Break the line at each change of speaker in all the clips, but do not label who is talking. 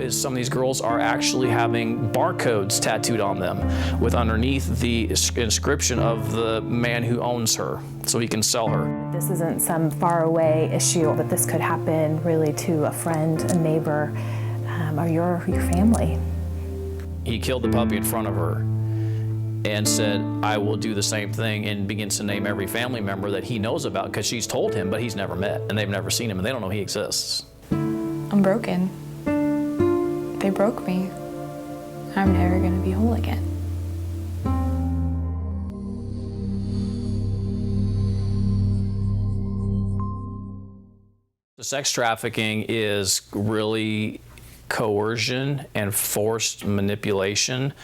is some of these girls are actually having barcodes tattooed on them with underneath the inscription of the man who owns her, so he can sell her.
This isn't some faraway issue, but this could happen really to a friend, a neighbor, or your family.
He killed the puppy in front of her and said, I will do the same thing, and begins to name every family member that he knows about, because she's told him, but he's never met, and they've never seen him, and they don't know he exists.
I'm broken. They broke me. I'm never going to be whole again.
The sex trafficking is really coercion and forced manipulation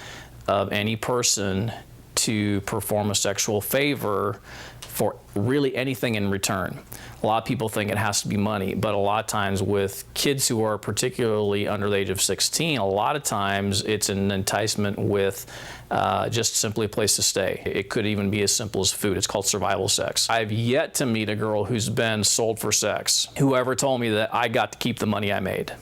of any person to perform a sexual favor for really anything in return. A lot of people think it has to be money, but a lot of times with kids who are particularly under the age of 16, a lot of times it's an enticement with just simply a place to stay. It could even be as simple as food. It's called survival sex. I've yet to meet a girl who's been sold for sex, whoever told me that I got to keep the money I made.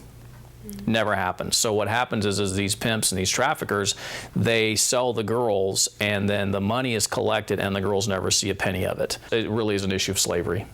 Never happened. So what happens is these pimps and these traffickers, they sell the girls, and then the money is collected and the girls never see a penny of it. It really is an issue of slavery.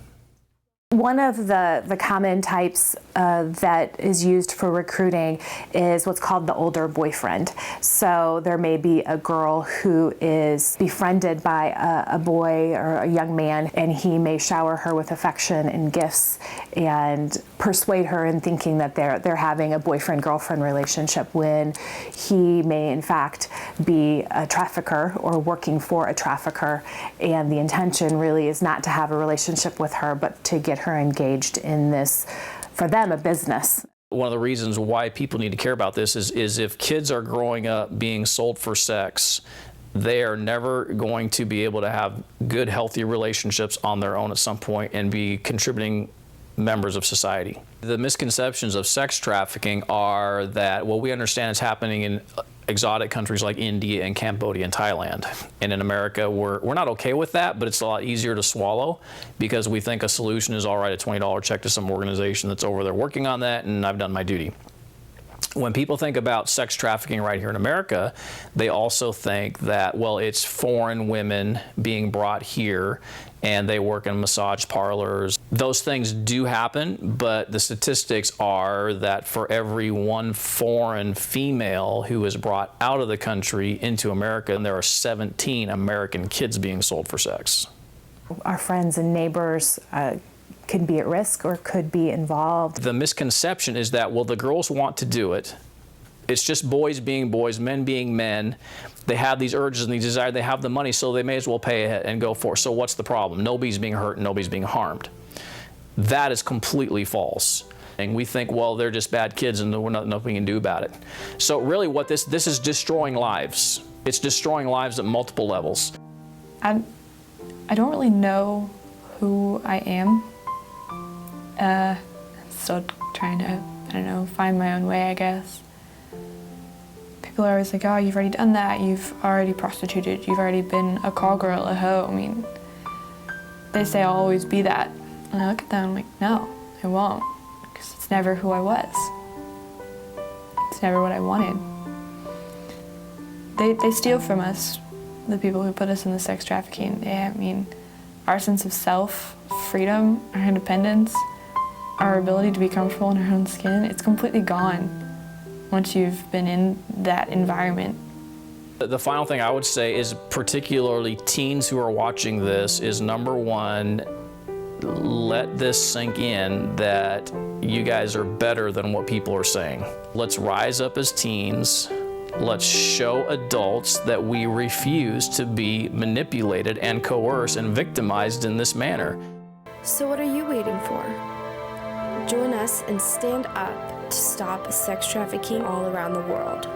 One of the common types that is used for recruiting is what's called the older boyfriend. So there may be a girl who is befriended by a boy or a young man, and he may shower her with affection and gifts and persuade her in thinking that they're having a boyfriend-girlfriend relationship, when he may in fact be a trafficker or working for a trafficker, and the intention really is not to have a relationship with her, but to get her engaged in this, for them, a business.
One of the reasons why people need to care about this is if kids are growing up being sold for sex, they are never going to be able to have good, healthy relationships on their own at some point and be contributing members of society. The misconceptions of sex trafficking are that, well, we understand it's happening in exotic countries like India and Cambodia and Thailand. And in America, we're not okay with that, but it's a lot easier to swallow because we think a solution is, all right, a $20 check to some organization that's over there working on that, and I've done my duty. When people think about sex trafficking right here in America, they also think that, well, it's foreign women being brought here and they work in massage parlors. Those things do happen, but the statistics are that for every one foreign female who is brought out of the country into America, there are 17 American kids being sold for sex.
Our friends and neighbors could be at risk or could be involved.
The misconception is that, well, the girls want to do it. It's just boys being boys, men being men. They have these urges and these desires. They have the money, so they may as well pay ahead and go for it. So what's the problem? Nobody's being hurt, nobody's being harmed. That is completely false. And we think, well, they're just bad kids and we're nothing we can do about it. So really what this is destroying lives. It's destroying lives at multiple levels.
I don't really know who I am. Still trying to, I don't know, find my own way, I guess. People are always like, oh, you've already done that, you've already prostituted, you've already been a call girl, a hoe. I mean, they say I'll always be that. And I look at them and I'm like, no, I won't, because it's never who I was. It's never what I wanted. They steal from us, the people who put us in the sex trafficking. I mean, our sense of self, freedom, our independence, our ability to be comfortable in our own skin, it's completely gone once you've been in that environment.
The final thing I would say is, particularly teens who are watching this, is number one, let this sink in that you guys are better than what people are saying. Let's rise up as teens. Let's show adults that we refuse to be manipulated and coerced and victimized in this manner.
So what are you waiting for? Join us and stand up to stop sex trafficking all around the world.